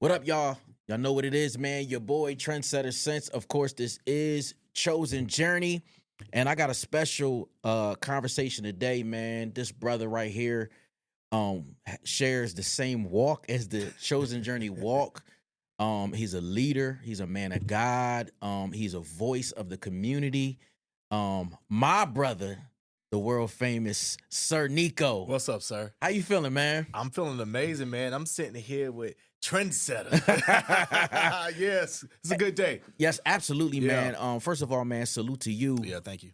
What up, y'all? Y'all know what it is, man. Your boy, TrendsetterSense. Of course, this is Chosen Journey. And I got a special conversation today, man. This brother right here shares the same walk as the Chosen Journey walk. He's a leader. He's a man of God. He's a voice of the community. My brother, the world famous Sir Neiko. What's up, sir? How you feeling, man? I'm feeling amazing, man. I'm sitting here with Trendsetter. Yes, it's a good day. Yes, absolutely, Yeah. man. First of all, man, salute to you. Yeah, thank you.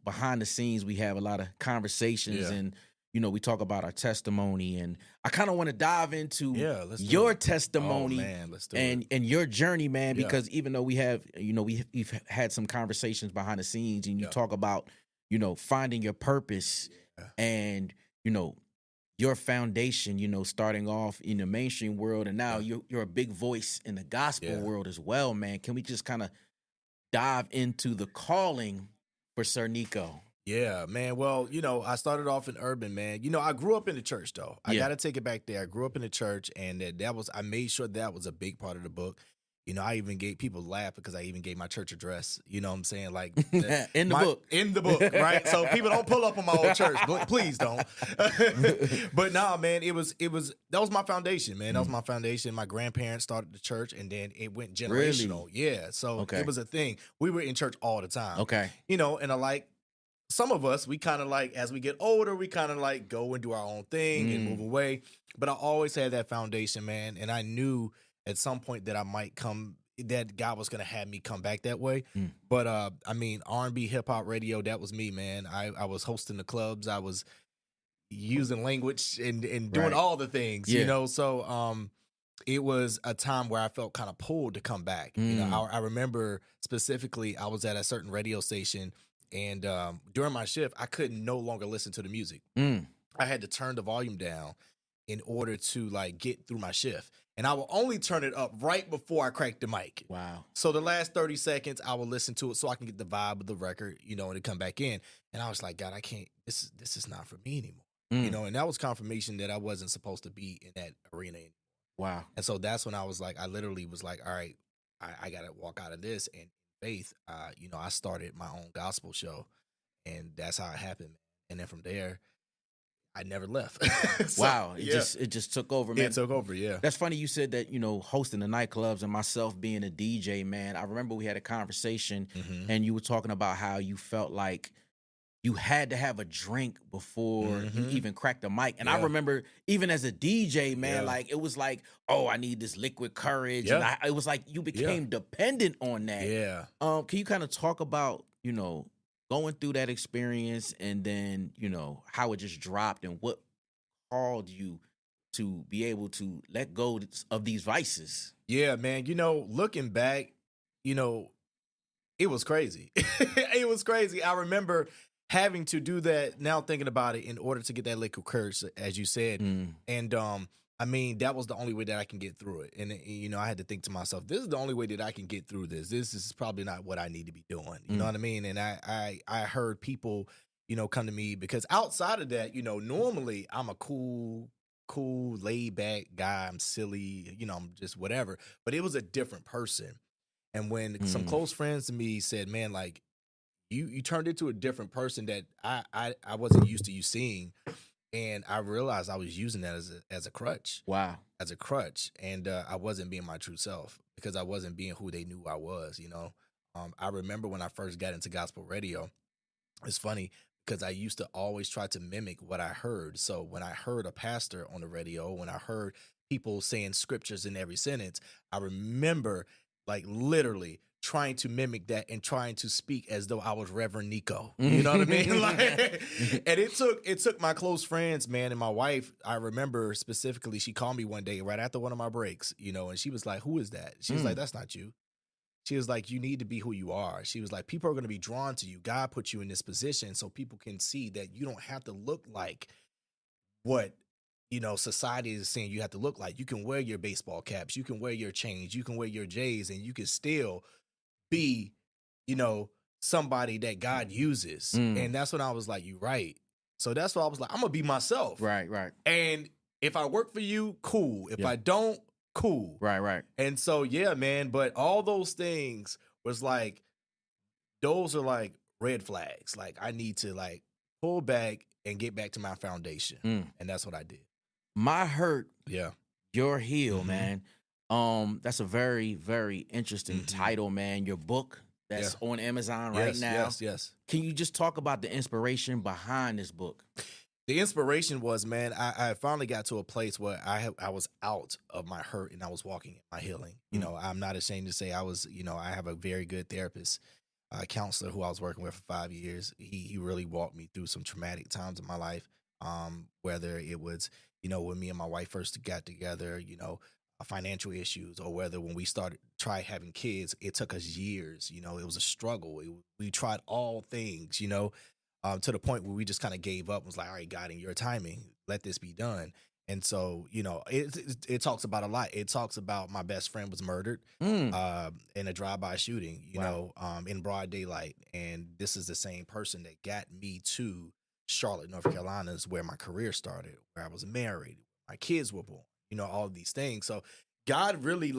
Behind the scenes, we have a lot of conversations Yeah. and we talk about our testimony, and I kind of want to dive into Let's do your it. testimony Oh, man, let's do it. and your journey, man, Yeah. because even though we have, we've had some conversations behind the scenes, and you Yeah. talk about, finding your purpose Yeah. and, your foundation, starting off in the mainstream world, and now Yeah. you're a big voice in the gospel Yeah. world as well, man. Can we just kind of dive into the calling for Sir Neiko? Yeah, man. Well, I started off in urban, man. I grew up in the church, though. I Yeah. got to take it back there. I grew up in the church, and I made sure that was a big part of the book. I even gave people laugh because I even gave my church address. You know what I'm saying? Like In the book, right? So people don't pull up on my old church. Please don't. But nah, man, that was my foundation, man. That was my foundation. My grandparents started the church, and then it went generational. Yeah. So it was a thing. We were in church all the time. Okay. And some of us, we kind of as we get older, we kind of go and do our own thing and move away. But I always had that foundation, man. And I knew at some point that God was going to have me come back that way. But R&B, hip hop radio, that was me, man. I was hosting the clubs. I was using language and doing all the things, So it was a time where I felt kind of pulled to come back. I remember specifically I was at a certain radio station, and during my shift, I couldn't no longer listen to the music. I had to turn the volume down in order to get through my shift. And I will only turn it up right before I crack the mic. Wow. So the last 30 seconds, I will listen to it so I can get the vibe of the record, and it come back in. And I was like, God, I can't, this is not for me anymore. And that was confirmation that I wasn't supposed to be in that arena anymore. Wow. And so that's when I was I literally was like, all right, I got to walk out of this. And faith, I started my own gospel show, and that's how it happened. And then from there, I never left. Wow. It just took over, man. It took over, yeah. That's funny you said that, hosting the nightclubs and myself being a DJ, man. I remember we had a conversation and you were talking about how you felt like you had to have a drink before you even cracked the mic. And I remember even as a DJ, man, it was like, oh, I need this liquid courage. Yeah. And it was like you became dependent on that. Yeah. Can you kind of talk about, going through that experience, and then, how it just dropped, and what called you to be able to let go of these vices? Yeah, man. Looking back, it was crazy. It was crazy. I remember having to do that, now thinking about it, in order to get that liquid courage, as you said. And that was the only way that I can get through it. And, I had to think to myself, this is the only way that I can get through this. This is probably not what I need to be doing. You know what I mean? And I heard people, come to me, because outside of that, normally I'm a cool, laid back guy. I'm silly, I'm just whatever. But it was a different person. And when some close friends to me said, man, you turned into a different person that I wasn't used to you seeing. And I realized I was using that as a crutch. Wow. As a crutch. And I wasn't being my true self, because I wasn't being who they knew I was, I remember when I first got into gospel radio, it's funny because I used to always try to mimic what I heard. So when I heard a pastor on the radio, when I heard people saying scriptures in every sentence, I remember literally trying to mimic that and trying to speak as though I was Reverend Neiko. You know what I mean? And it took my close friends, man, and my wife. I remember specifically, she called me one day right after one of my breaks, and she was like, who is that? She was like, that's not you. She was like, you need to be who you are. She was like, people are going to be drawn to you. God put you in this position so people can see that you don't have to look like what society is saying you have to look like. You can wear your baseball caps, you can wear your chains, you can wear your J's, and you can still be, somebody that God uses. And that's when I was like, you're right. So that's why I was like, I'm gonna be myself. Right. And if I work for you, cool. If I don't, cool. Right. And so, yeah, man, but all those things was like, those are like red flags. Like, I need to like pull back and get back to my foundation. And that's what I did. My hurt, Yeah. your heal, man. That's a very, very interesting title, man. Your book that's on Amazon right now. Yes. Can you just talk about the inspiration behind this book? The inspiration was, man, I finally got to a place where I was out of my hurt and I was walking in my healing. You know, I'm not ashamed to say I was, you know, I have a very good therapist, counselor who I was working with for 5 years. He really walked me through some traumatic times in my life. Whether it was, you know, when me and my wife first got together, you know, financial issues, or whether when we tried having kids, it took us years. You know, it was a struggle. We tried all things, you know, to the point where we just kind of gave up and was like, all right, God, in your timing, let this be done. And so, you know, it talks about a lot. It talks about my best friend was murdered in a drive-by shooting, you know, in broad daylight. And this is the same person that got me to Charlotte, North Carolina, is where my career started, where I was married, my kids were born, you know, all of these things. So God really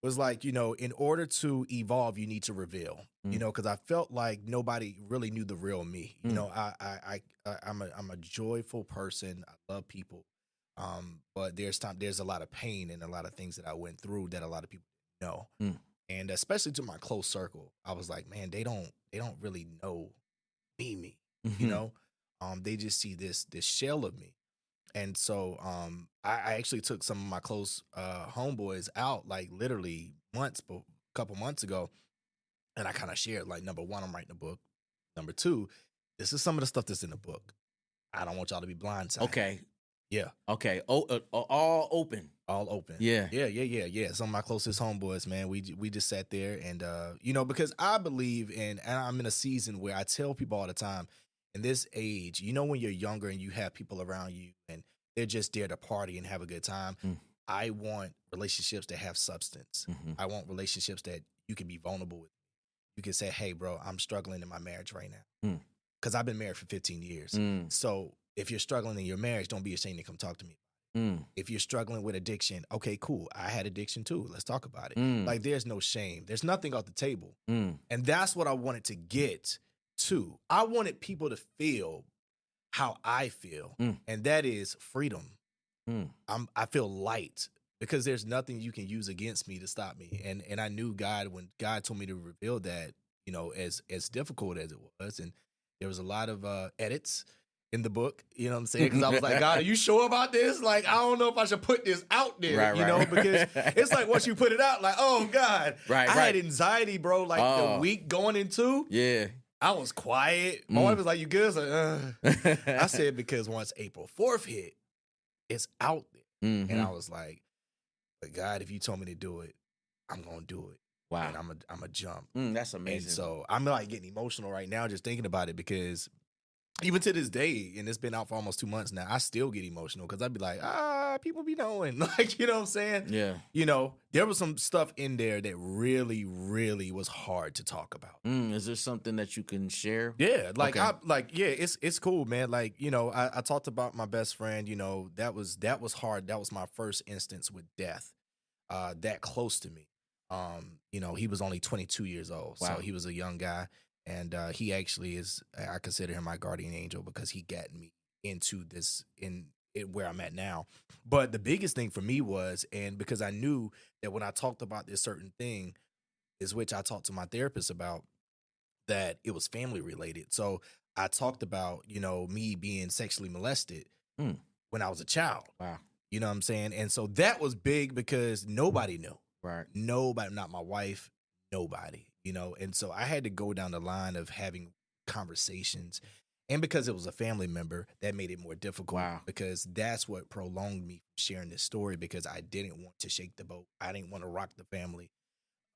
was like, you know, in order to evolve, you need to reveal, you know, because I felt like nobody really knew the real me. You know, I'm a joyful person. I love people. But there's a lot of pain and a lot of things that I went through that a lot of people didn't know. And especially to my close circle, I was like, man, they don't really know me, you know? They just see this shell of me. And so I actually took some of my close homeboys out, like literally a couple months ago, and I kind of shared, like, number one, I'm writing a book. Number two, this is some of the stuff that's in the book. I don't want y'all to be blindsided. Okay. Yeah. Okay. All open. All open. Yeah. Yeah. Some of my closest homeboys, man, we just sat there and, you know, because I believe and I'm in a season where I tell people all the time, in this age, you know, when you're younger and you have people around you and they're just there to party and have a good time, I want relationships that have substance. I want relationships that you can be vulnerable with. You can say, hey, bro, I'm struggling in my marriage right now. Because I've been married for 15 years. So if you're struggling in your marriage, don't be ashamed to come talk to me. If you're struggling with addiction, okay, cool. I had addiction too. Let's talk about it. Like, there's no shame. There's nothing off the table. And that's what I wanted to get to. I wanted people to feel how I feel. And that is freedom. I feel light because there's nothing you can use against me to stop me. And I knew God, when God told me to reveal that, you know, as difficult as it was. And there was a lot of edits in the book, you know what I'm saying? Because I was like, God, are you sure about this? Like, I don't know if I should put this out there, you know, because it's like once you put it out, like, oh God, I had anxiety, bro, like the week going into. Yeah. I was quiet. My wife was like, you good? I was like, I said, because once April 4th hit, it's out there. And I was like, but God, if you told me to do it, I'm going to do it. Wow. And I'm a jump. That's amazing. And so I'm like getting emotional right now just thinking about it, because even to this day, and it's been out for almost 2 months now, I still get emotional because I'd be like, people be knowing. Like, you know what I'm saying? Yeah. You know, there was some stuff in there that really, really was hard to talk about. Is there something that you can share? Yeah. Like, okay. It's cool, man. Like, you know, I talked about my best friend, you know, that was hard. That was my first instance with death, that close to me. You know, he was only 22 years old. Wow. So he was a young guy. And he actually is, I consider him my guardian angel because he got me into this, where I'm at now. But the biggest thing for me was, and because I knew that when I talked about this certain thing, is which I talked to my therapist about, that it was family related. So I talked about, you know, me being sexually molested when I was a child. Wow. You know what I'm saying? And so that was big because nobody knew. Right. Nobody, not my wife, nobody, you know? And so I had to go down the line of having conversations. And because it was a family member, that made it more difficult. Wow. Because that's what prolonged me from sharing this story, because I didn't want to shake the boat. I didn't want to rock the family,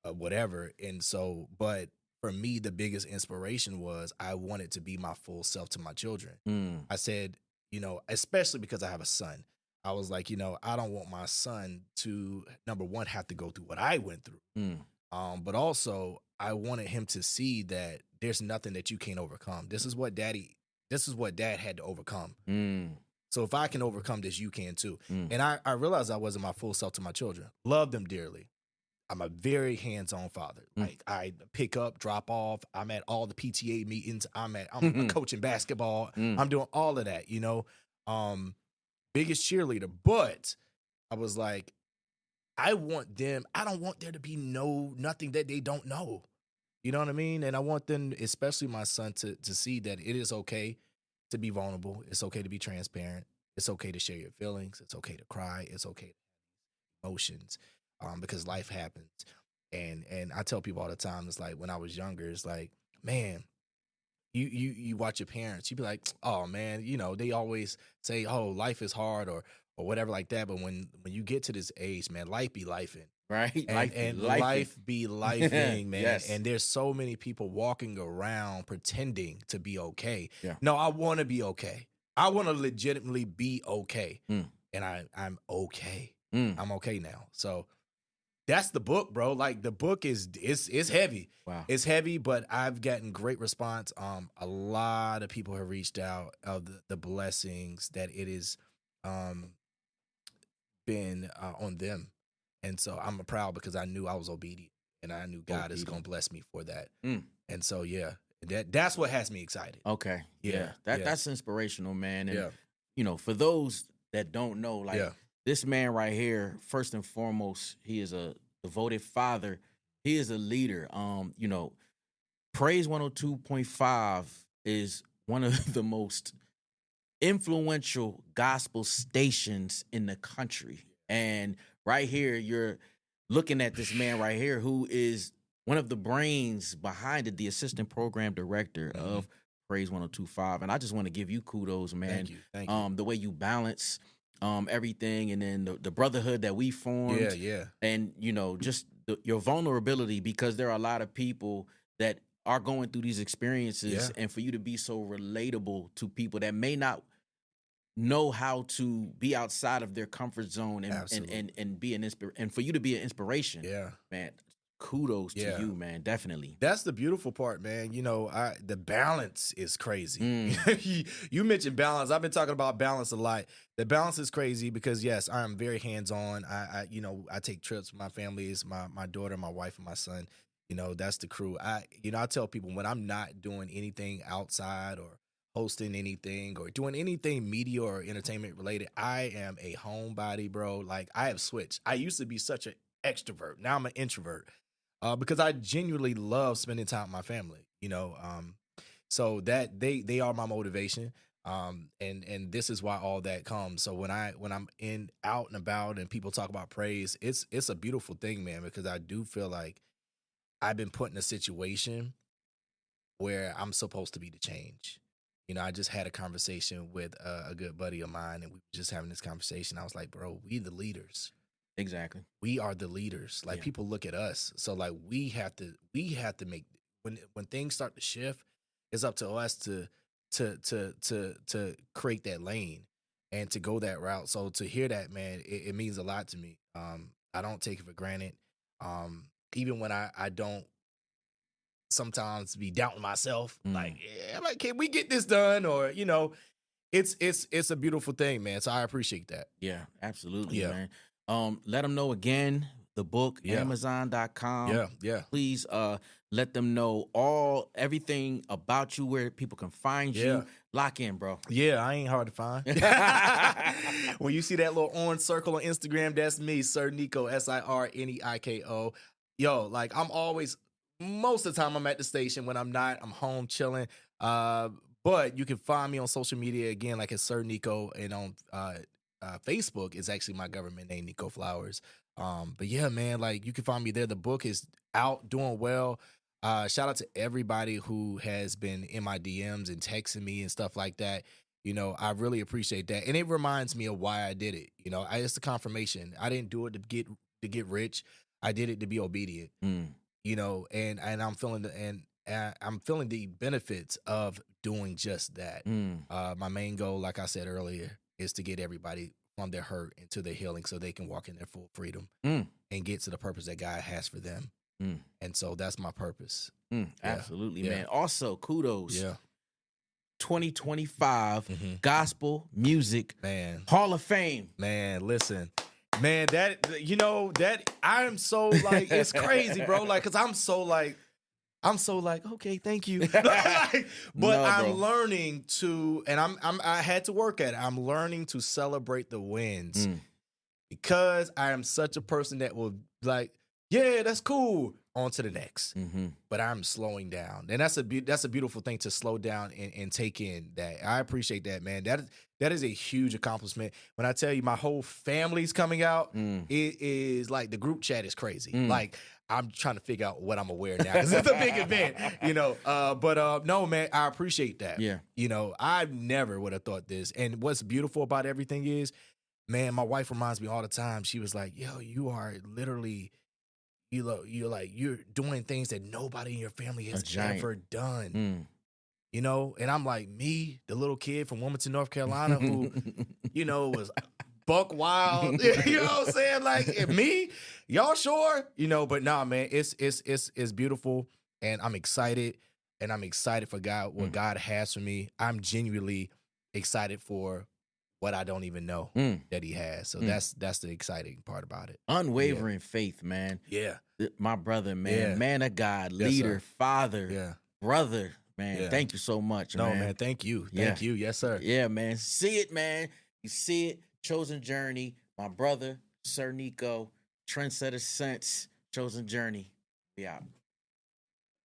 whatever. And so, but for me, the biggest inspiration was I wanted to be my full self to my children. I said, you know, especially because I have a son, I was like, you know, I don't want my son to, number one, have to go through what I went through. But also I wanted him to see that there's nothing that you can't overcome. This is what dad had to overcome. So if I can overcome this, you can too. Mm. And I realized I wasn't my full self to my children. Love them dearly. I'm a very hands-on father. Like I pick up, drop off. I'm at all the PTA meetings. I'm coaching basketball. I'm doing all of that, you know. Biggest cheerleader. But I was like, I don't want there to be nothing that they don't know. You know what I mean? And I want them, especially my son, to see that it is okay to be vulnerable. It's okay to be transparent. It's okay to share your feelings. It's okay to cry. It's okay to have emotions, because life happens. And I tell people all the time, it's like when I was younger, it's like, man, you watch your parents, you be like, oh man, you know, they always say, oh, life is hard or whatever like that. But when you get to this age, man, life be lifing. Right? And life be lifing, man. Yes. And there's so many people walking around pretending to be okay. Yeah. No, I want to be okay. I want to legitimately be okay. And I'm okay. I'm okay now. So that's the book, bro. Like the book is heavy. Wow. It's heavy, but I've gotten great response. A lot of people have reached out of the blessings that it is been on them. And so I'm proud because I knew I was obedient and I knew God is going to bless me for that. And so, yeah, that's what has me excited. Okay. Yeah. That's inspirational, man. And, you know, for those that don't know, like this man right here, first and foremost, he is a devoted father. He is a leader. You know, Praise 102.5 is one of the most influential gospel stations in the country. And right here, you're looking at this man right here who is one of the brains behind it, the assistant program director of Praise 102.5. And I just want to give you kudos, man. Thank you. The way you balance everything, and then the brotherhood that we formed. Yeah. And, you know, just your vulnerability, because there are a lot of people that are going through these experiences, and for you to be so relatable to people that may not know how to be outside of their comfort zone and be an and for you to be an inspiration. Man, kudos to you, man. Definitely. That's the beautiful part, man. You know, the balance is crazy. You mentioned balance. I've been talking about balance a lot. The balance is crazy because yes, I am very hands-on. I take trips with my families, my daughter, my wife, and my son. You know, that's the crew. I tell people when I'm not doing anything outside or hosting anything or doing anything media or entertainment related, I am a homebody, bro. Like I have switched. I used to be such an extrovert. Now I'm an introvert because I genuinely love spending time with my family, you know. So that they are my motivation. And this is why all that comes. So when I'm out and about and people talk about praise, it's a beautiful thing, man, because I do feel like I've been put in a situation where I'm supposed to be the change. You know, I just had a conversation with a good buddy of mine, and we were just having this conversation. I was like, bro, we the leaders. Exactly. We are the leaders. Like people look at us. So like we have to make when things start to shift, it's up to us to create that lane and to go that route. So to hear that, man, it means a lot to me. I don't take it for granted. Even when I don't sometimes be doubting myself, like, can we get this done? Or, you know, it's a beautiful thing, man. So I appreciate that. Yeah, absolutely, man. Let them know again, the book, Amazon.com. Yeah. Please let them know everything about you, where people can find you. Lock in, bro. Yeah, I ain't hard to find. When you see that little orange circle on Instagram, that's me, Sir Neiko, SirNeiko. Yo, like I'm always, most of the time I'm at the station. When I'm not, I'm home chilling. But you can find me on social media again, like it's Sir Neiko, and on Facebook is actually my government name, Neiko Flowers. But yeah, man, like you can find me there. The book is out, doing well. Shout out to everybody who has been in my DMs and texting me and stuff like that. You know, I really appreciate that, and it reminds me of why I did it. You know, it's the confirmation. I didn't do it to get rich. I did it to be obedient. You know, and I'm feeling I'm feeling the benefits of doing just that. My main goal, like I said earlier, is to get everybody from their hurt into their healing so they can walk in their full freedom and get to the purpose that God has for them. And so that's my purpose. Absolutely, man. Also, kudos 2025 Gospel Music Hall of Fame. Man, listen. Man, that I am so like, it's crazy, bro. Like, cause I'm so like, okay, thank you. But I'm learning to, and I had to work at it. I'm learning to celebrate the wins because I am such a person that will like, yeah, that's cool. On to the next. But I'm slowing down. And that's a beautiful thing to slow down and take in. That I appreciate that, man. That is a huge accomplishment. When I tell you my whole family's coming out, it is like the group chat is crazy. Like I'm trying to figure out what I'm gonna wear now because it's a big event, you know. But no, man, I appreciate that. Yeah. You know, I never would have thought this. And what's beautiful about everything is, man, my wife reminds me all the time. She was like, yo, you are literally, you're doing things that nobody in your family has ever done. You know, and I'm like, me, the little kid from Wilmington, North Carolina, who, you know, was buck wild. You know what I'm saying? Like, me, y'all sure? You know, but nah, man, it's beautiful, and I'm excited, for God, what God has for me. I'm genuinely excited for what I don't even know that He has. So that's the exciting part about it. Unwavering faith, man. Yeah. My brother, man. Man of God, leader, father, brother. Man, thank you so much, man. No, man, thank you. Thank you. Yes, sir. Yeah, man. See it, man. You see it. Chosen Journey. My brother, Sir Neiko. TrendsetterSense. Chosen Journey. We out.